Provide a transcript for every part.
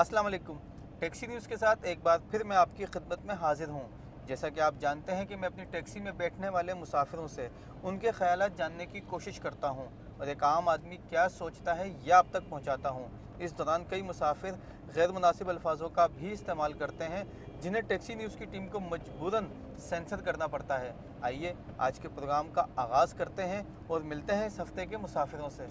अस्सलाम वालेकुम। Taxi news के साथ एक बार फिर मैं आपकी खिदमत में हाजिर हूँ। जैसा कि आप जानते हैं कि मैं अपनी टैक्सी में बैठने वाले मुसाफिरों से उनके ख़यालात जानने की कोशिश करता हूँ और एक आम आदमी क्या सोचता है यह आप तक पहुँचाता हूँ। इस दौरान कई मुसाफिर गैर मुनासिब अल्फाजों का भी इस्तेमाल करते हैं जिन्हें टैक्सी न्यूज़ की टीम को मजबूरन सेंसर करना पड़ता है। आइए आज के प्रोग्राम का आगाज़ करते हैं और मिलते हैं इस हफ्ते के मुसाफिरों से।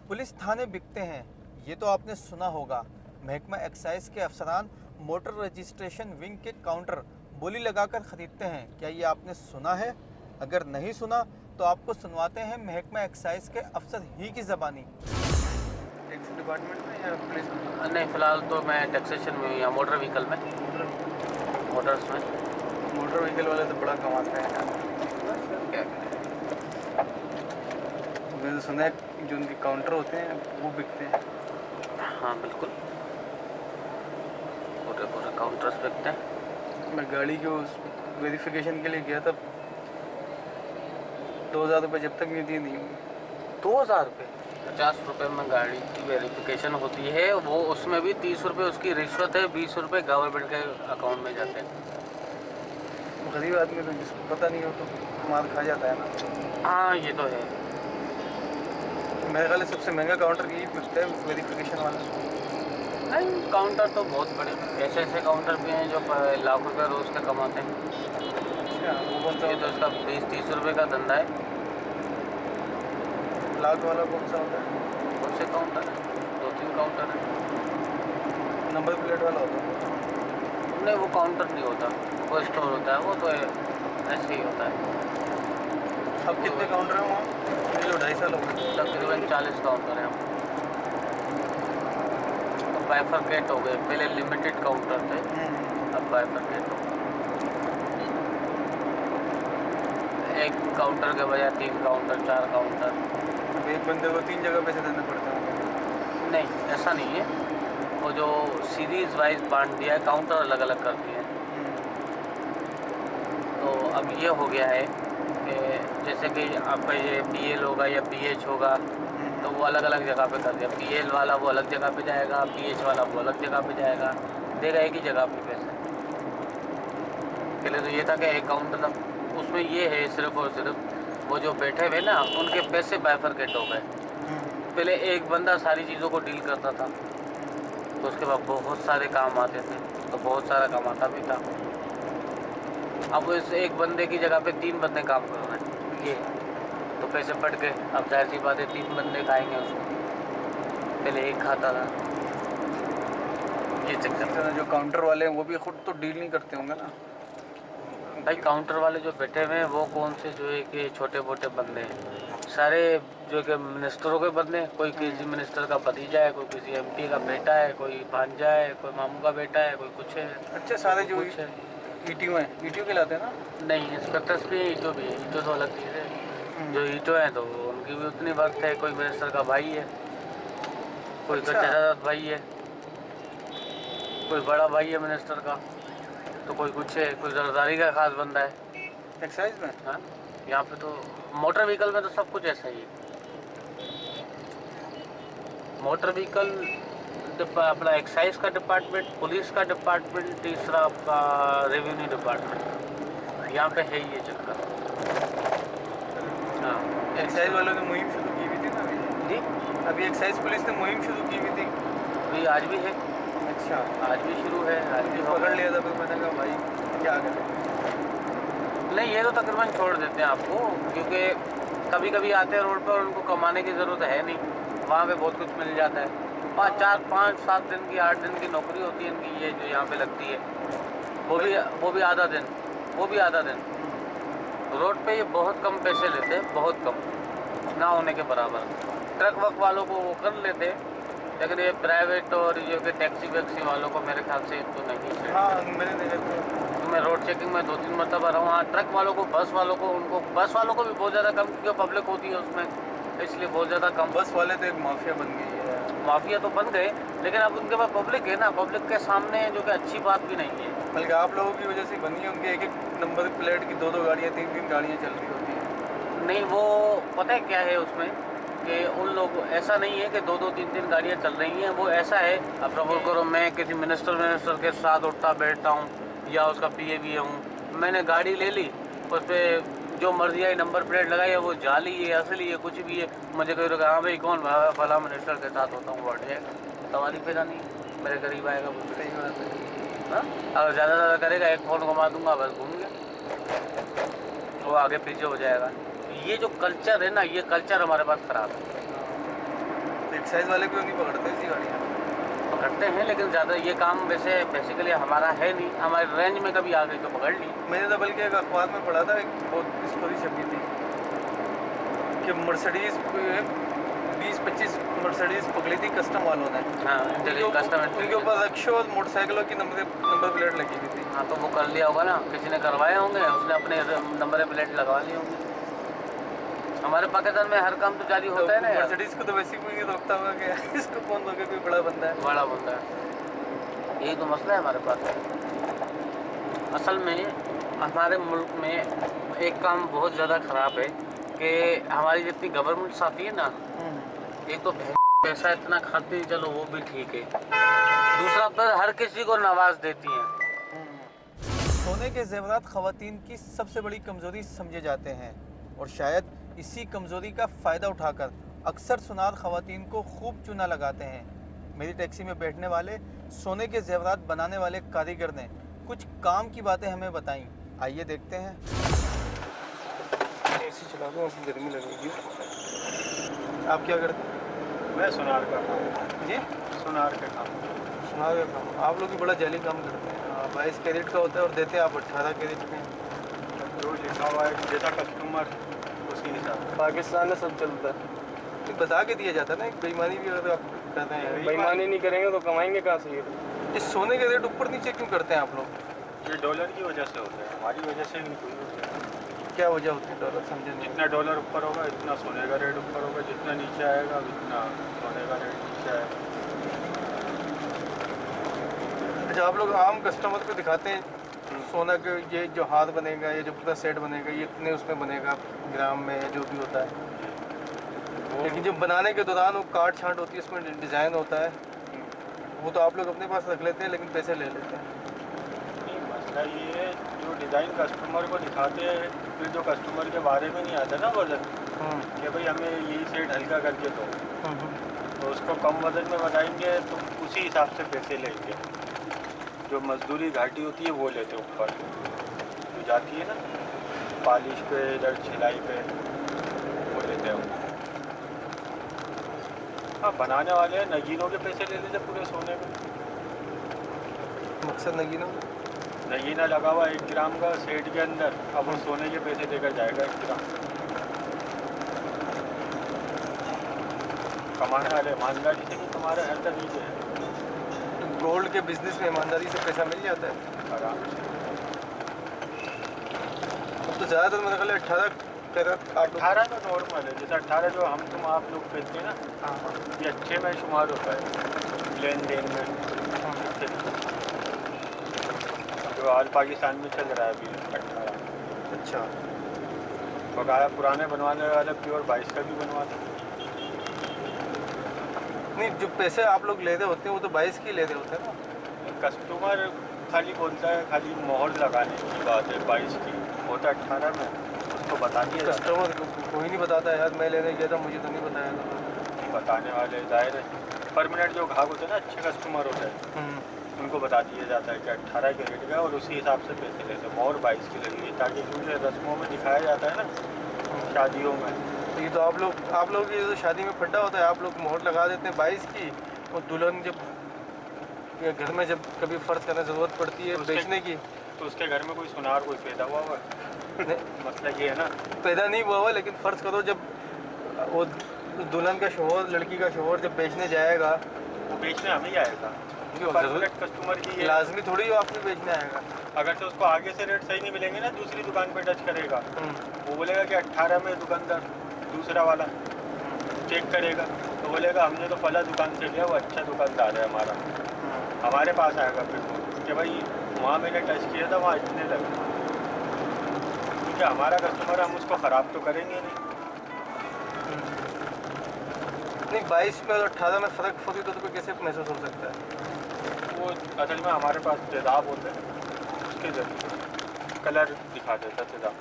पुलिस थाने बिकते हैं, ये तो आपने सुना होगा। महकमा एक्साइज के अफसरान मोटर रजिस्ट्रेशन विंग के काउंटर बोली लगाकर ख़रीदते हैं, क्या ये आपने सुना है? अगर नहीं सुना तो आपको सुनवाते हैं महकमा एक्साइज के अफसर ही की ज़बानी। टैक्सी डिपार्टमेंट में या पुलिस में? नहीं, फ़िलहाल तो मैं टैक्सेशन में या मोटर व्हीकल में, मोटर्स में। मोटर व्हीकल वाले तो बड़ा कमाते हैं यार। क्या मैंने सुना है जो उनके काउंटर होते हैं वो बिकते हैं। हाँ बिल्कुल, पूरे पूरे काउंटर्स बिकते हैं। मैं गाड़ी के उस वेरिफिकेशन के लिए गया था, 2000 रुपये जब तक नहीं दिए नहीं हुई। 2000 रुपये? 50 रुपये में गाड़ी की वेरिफिकेशन होती है, वो उसमें भी 30 रुपये उसकी रिश्वत है, 20 रुपये गवर्नमेंट के अकाउंट में जाते हैं। गरीब आदमी तो जिसको पता नहीं हो तो मार खा जाता है ना। हाँ ये तो है। मेरे ख्याल से सबसे महंगा काउंटर यही बिकता है, वेरिफिकेशन वाला। नहीं, काउंटर तो बहुत बड़े ऐसे ऐसे काउंटर भी हैं जो लाख रुपये रोज़ का कमाते हैं। अच्छा, वो कौन सा ये तो इसका 20-30 रुपये का धंधा है। लाख वाला कौन सा होता है? बहुत से काउंटर है, 2-3 काउंटर है। नंबर प्लेट वाला होता है? नहीं, वो काउंटर नहीं होता, वो स्टोर होता है, वो तो ऐसे ही होता है। अब कितने काउंटर हैं वहाँ? मुझे 2.5 साल हो गए। तकरीबन 40 काउंटर हैं। अब बाइफरकेट हो गए, पहले लिमिटेड काउंटर थे, अब बाइफरकेट हो गए। एक काउंटर के बजाय 3 काउंटर, 4 काउंटर। अब एक बंदे को 3 जगह पैसे देने पड़ते हैं? नहीं, ऐसा नहीं है, वो जो सीरीज़ वाइज बांट दिया है, काउंटर अलग अलग कर दिए हैं। तो अब ये हो गया है कि जैसे कि आपका ये BL होगा या BH होगा, तो वो अलग अलग जगह पे कर दिया। BL वाला वो अलग जगह पे जाएगा, BH वाला वो अलग जगह पे जाएगा, देगा एक ही जगह पे पैसे। पहले तो ये था कि एक काउंटर था, उसमें ये है सिर्फ और सिर्फ वो जो बैठे हुए ना उनके पैसे बाइफरकेट हो गए। पहले एक बंदा सारी चीज़ों को डील करता था, तो उसके बाद बहुत सारे काम आते थे, तो बहुत सारा कमाता भी था। अब इस एक बंदे की जगह पे 3 बंदे काम कर रहे हैं, ये तो पैसे बढ़ गए। अब जाहिर सी बात है 3 बंदे खाएंगे उसको, पहले एक खाता था। ये चक्कर। जो काउंटर वाले हैं वो भी खुद तो डील नहीं करते होंगे ना भाई, काउंटर वाले जो बैठे हुए हैं वो कौन से जो है कि छोटे मोटे बंदे हैं, सारे जो कि मिनिस्टरों के बंदे हैं। कोई किसी मिनिस्टर का भतीजा है, कोई किसी MP का बेटा है, कोई भांजा है, कोई मामू का बेटा है, कोई कुछ है। अच्छा, सारे जो कुछ है। ETO हैं, ETO कहलाते हैं ना? नहीं, इंस्पेक्टर्स भी हैं, ईटो भी है। ईटो तो अलग चीज़ है। जो ईटो हैं तो उनकी भी उतनी वक्त है, कोई मिनिस्टर का भाई है, कोई का चाचा भाई है, कोई बड़ा भाई है मिनिस्टर का, तो कोई कुछ है, कोई जरदारी का खास बंदा है। एक्साइज में? हाँ, यहाँ पे तो मोटर व्हीकल में तो सब कुछ ऐसा ही है। मोटर व्हीकल अपना एक्साइज का डिपार्टमेंट, पुलिस का डिपार्टमेंट, तीसरा आपका रेवेन्यू डिपार्टमेंट, यहाँ पे है ये चक्कर। हाँ, एक्साइज वालों ने मुहिम शुरू की हुई थी ना अभी? जी, अभी एक्साइज पुलिस ने मुहिम शुरू की हुई थी। अभी आज भी है। अच्छा, आज भी शुरू है, आज भी पकड़ लिया था, फिर मैंने कहा भाई क्या करें। नहीं, ये तो तकरीबन छोड़ देते हैं आपको, क्योंकि कभी कभी आते हैं रोड पर, उनको कमाने की ज़रूरत है नहीं, वहाँ पे बहुत कुछ मिल जाता है। 4-5-7 दिन की, 8 दिन की नौकरी होती है इनकी, ये जो यहाँ पे लगती है, वो भी आधा दिन, वो भी आधा दिन। रोड पे ये बहुत कम पैसे लेते हैं, बहुत कम, ना होने के बराबर। ट्रक वक वालों को वो कर लेते हैं, लेकिन ये प्राइवेट और ये कि टैक्सी वैक्सी वालों को मेरे ख्याल से तो नहीं। हाँ, मैंने देखा तो मैं रोड चेकिंग में 2-3 मरतबा रहा हूँ। हाँ, ट्रक वालों को, बस वालों को, उनको बस वालों को भी बहुत ज़्यादा कम, क्योंकि पब्लिक होती है उसमें, इसलिए बहुत ज़्यादा कम। बस वाले तो एक माफिया बन गई है। माफिया तो बन गए, लेकिन अब उनके पास पब्लिक है ना, पब्लिक के सामने, जो कि अच्छी बात भी नहीं है। बल्कि आप लोगों की वजह से बनी है, उनके एक नंबर प्लेट की 2-2 गाड़ियाँ, 3-3 गाड़ियाँ चल रही होती हैं। नहीं, वो पता है क्या है उसमें कि उन लोग ऐसा नहीं है कि 2-2-3-3 गाड़ियाँ चल रही हैं। वो ऐसा है, अब प्रपोज करो मैं किसी मिनिस्टर के साथ उठता बैठता हूँ या उसका PA हूँ, मैंने गाड़ी ले ली, उस पर जो मर्जी आई नंबर प्लेट लगाई है, वो जाली है असली है कुछ भी है, मुझे कोई रोका, हाँ भाई कौन फला मिनिस्टर के साथ होता हूँ, वो हट जाएगा, सवाल ही पैदा नहीं है, मेरे करीब आएगा वो। सही बात है। हाँ, अगर ज़्यादा करेगा एक फ़ोन घुमा दूंगा बस घूम गया, वो आगे पीछे हो जाएगा। ये जो कल्चर है ना, ये कल्चर हमारे पास ख़राब है। तो एक्साइज वाले क्यों नहीं पकड़ते ऐसी गाड़ियाँ? पकड़ते हैं लेकिन ज़्यादा ये काम वैसे बेसिकली हमारा है नहीं, हमारे रेंज में कभी आ गई तो पकड़ ली। मैंने तो बल्कि एक अखबार में पढ़ा था, एक बहुत स्टोरी छपी थी कि मर्सिडीज़ 20-25 मर्सिडीज़ पकड़ी थी कस्टम वालों ने। हाँ, कस्टमर उनके ऊपर रक्शों और मोटरसाइकिलों की नंबर प्लेट लगी हुई थी। हाँ, तो वो कर लिया होगा ना, किसी ने करवाए होंगे, उसने अपने नंबर प्लेट लगवा ली होंगी। हमारे पाकिस्तान में हर काम तो जारी होता है ना यार। मर्सिडीज़ को तो वैसे कोई नहीं रोकता होगा कि इसको कौन रोके, कोई बड़ा बंदा है। बड़ा बंदा है, यही तो मसला है हमारे पास। असल में हमारे मुल्क में एक काम बहुत ज़्यादा ख़राब है कि हमारी जितनी गवर्नमेंट्स आती है ना, एक तो पैसा इतना खाती है, चलो वो भी ठीक है, दूसरा पर हर किसी को नवाज देती हैं। सोने के ज़ेवरात ख़वातीन की सबसे बड़ी कमज़ोरी समझे जाते हैं और शायद इसी कमज़ोरी का फ़ायदा उठाकर अक्सर सुनार ख़वातीन को खूब चूना लगाते हैं। मेरी टैक्सी में बैठने वाले सोने के ज़ेवरात बनाने वाले कारीगर ने कुछ काम की बातें हमें बताईं, आइए देखते हैं। ऐसी चला दो, आपको गर्मी लगेगी। आप क्या करते हैं? मैं सुनार का काम। जी, सुनार का काम। सुनार का काम। आप लोग भी बड़ा जाली काम करते हैं। 22 कैरेट का होता है और देते हैं आप 18 कैरेट में। जो लिखा हुआ है जैसा कस्टमर उसी हिसाब। पाकिस्तान में सब चलता है, तो बता के दिया जाता है ना, एक बेईमानी भी अगर आप करते हैं। बेईमानी नहीं करेंगे तो कमाएंगे कहाँ से? इस सोने के रेट ऊपर नीचे क्यों करते हैं आप लोग? ये डॉलर की वजह से होता है, हमारी वजह से नहीं कोई होता है। क्या वजह होती है डॉलर? समझे नहीं। जितना डॉलर ऊपर होगा इतना सोने का रेट ऊपर होगा, जितना नीचे आएगा उतना सोने का रेट नीचे आएगा। अच्छा, आप लोग आम कस्टमर को दिखाते हैं सोना के ये जो हाथ बनेगा, ये जो पूरा सेट बनेगा, ये इतने उसमें बनेगा ग्राम में, जो भी होता है, लेकिन जब बनाने के दौरान वो काट छांट होती है, उसमें डिज़ाइन होता है, वो तो आप लोग अपने पास रख लेते हैं लेकिन पैसे ले लेते हैं। नहीं, मसला ये है जो डिज़ाइन कस्टमर को दिखाते हैं, फिर जो कस्टमर के बारे में नहीं आता ना वजन कि भाई हमें यही सेट हल्का करके दो, तो उसको कम वजन में बताएंगे तो उसी हिसाब से पैसे लेंगे। जो मजदूरी घाटी होती है वो लेते ऊपर, जो जाती है ना पॉलिश पे, इधर छिलाई पे, वो लेते हैं। हाँ, बनाने वाले हैं नगीनों के पैसे ले लेते पूरे सोने के। मकसद नगीनों नगीना लगा हुआ 1 ग्राम का सेट के अंदर, अब वो सोने के पैसे देकर जाएगा 1 ग्राम। कमाने वाले ईमानदारी से नहीं कमा रहे, हर तरीके है। गोल्ड के बिजनेस में ईमानदारी से पैसा मिल जाता है आराम से। अब तो ज़्यादातर मेरे ख्याल 18 कैरेट। 18 तो नॉर्मल है, जैसे 18 जो हम तुम आप लोग कहते हैं ना, ये अच्छे में शुमार होता है लेन देन में। जो आज पाकिस्तान में चल रहा है अभी 18। अच्छा, बकाया पुराने बनवाने वाले प्योर 22 का भी बनवाते हैं। नहीं, जो पैसे आप लोग ले रहे होते हैं वो तो 22 की ले रहे होते हैं ना। कस्टमर खाली बोलता है, खाली मोहर लगाने की बात है, 22 की होता है 18 में, उसको बता दिया जाता कस्टमर कोई नहीं बताता है, यार मैं लेने गया था मुझे तो नहीं बताया था। है। बताने वाले जाहिर है परमानेंट जो ग्राहक होते हैं ना, अच्छे कस्टमर होते हैं, उनको बता दिया जाता है कि 18 के रेट का, और उसी हिसाब से पैसे लेते हैं। मोहर 22 की लगेगी, ताकि क्योंकि रस्मों में दिखाया जाता है ना शादियों में। तो ये तो आप लोग ये तो शादी में फड्डा होता है, आप लोग मोहर लगा देते हैं 22 की, और दुल्हन जब घर में जब कभी फ़र्ज करने ज़रूरत पड़ती है बेचने की, तो उसके घर में कोई सुनार कोई पैदा हुआ है। मसला ये है ना, पैदा नहीं हुआ हुआ, लेकिन फ़र्ज़ करो जब वो दुल्हन का शोहर, लड़की का शोहर जब बेचने जाएगा, वो बेचने हमें ही आएगा, परफेक्ट कस्टमर की है। लाजमी थोड़ी वो आपको बेचने आएगा। अगर तो उसको आगे से रेट सही नहीं मिलेंगे ना, दूसरी दुकान पे टच करेगा, वो बोलेगा कि 18 में, दुकानदार दूसरा वाला चेक करेगा तो बोलेगा हमने तो फला दुकान से लिया, वो अच्छा दुकानदार है हमारा, हमारे पास आएगा फिर वो कि भाई वहाँ मैंने टच किया था, वहाँ इतने लगे, क्योंकि हमारा कस्टमर, हम उसको ख़राब तो करेंगे नहीं। नहीं 22 में और 18 में फ़र्क फौरी तौर पर कैसे महसूस हो सकता है? वो असल में हमारे पास तेज़ाब होता है, उसके जरिए कलर दिखा देता है तेज़ाब।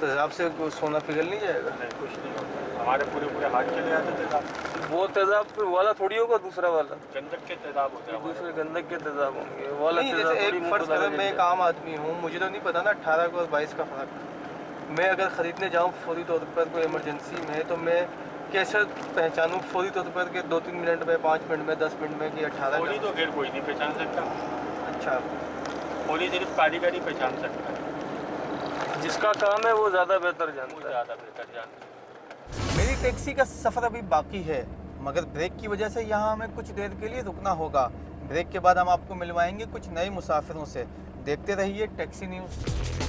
तेज़ाब से सोना पिघल नहीं जाएगा? नहीं, कुछ नहीं होता, हमारे पूरे हाथ चले जाते तेज़ाब। वो तेज़ाब वाला थोड़ी होगा, दूसरा वाला गंधक के तेज़ाब होते हैं, दूसरे गंधक के तेज़ाब होंगे। वाला नहीं, जैसे एक फ़र्ज़ करें मैं एक आम आदमी हूँ, मुझे तो नहीं पता ना 18 का और 22 का फ़र्क। मैं अगर ख़रीदने जाऊँ फौरी तौर पर कोई इमरजेंसी में, तो मैं कैसे पहचानूँ फौरी तौर पर कि 2-3 मिनट में, 5 मिनट में, 10 मिनट में कि 18 फौरी तो खैर कोई नहीं पहचान सकता। अच्छा, फौरी सिर्फ कारीगरी पहचान सकता है, जिसका काम है वो ज़्यादा बेहतर जानता वो है। ज़्यादा बेहतर जानता है। मेरी टैक्सी का सफ़र अभी बाकी है, मगर ब्रेक की वजह से यहाँ हमें कुछ देर के लिए रुकना होगा। ब्रेक के बाद हम आपको मिलवाएंगे कुछ नए मुसाफिरों से। देखते रहिए टैक्सी न्यूज़।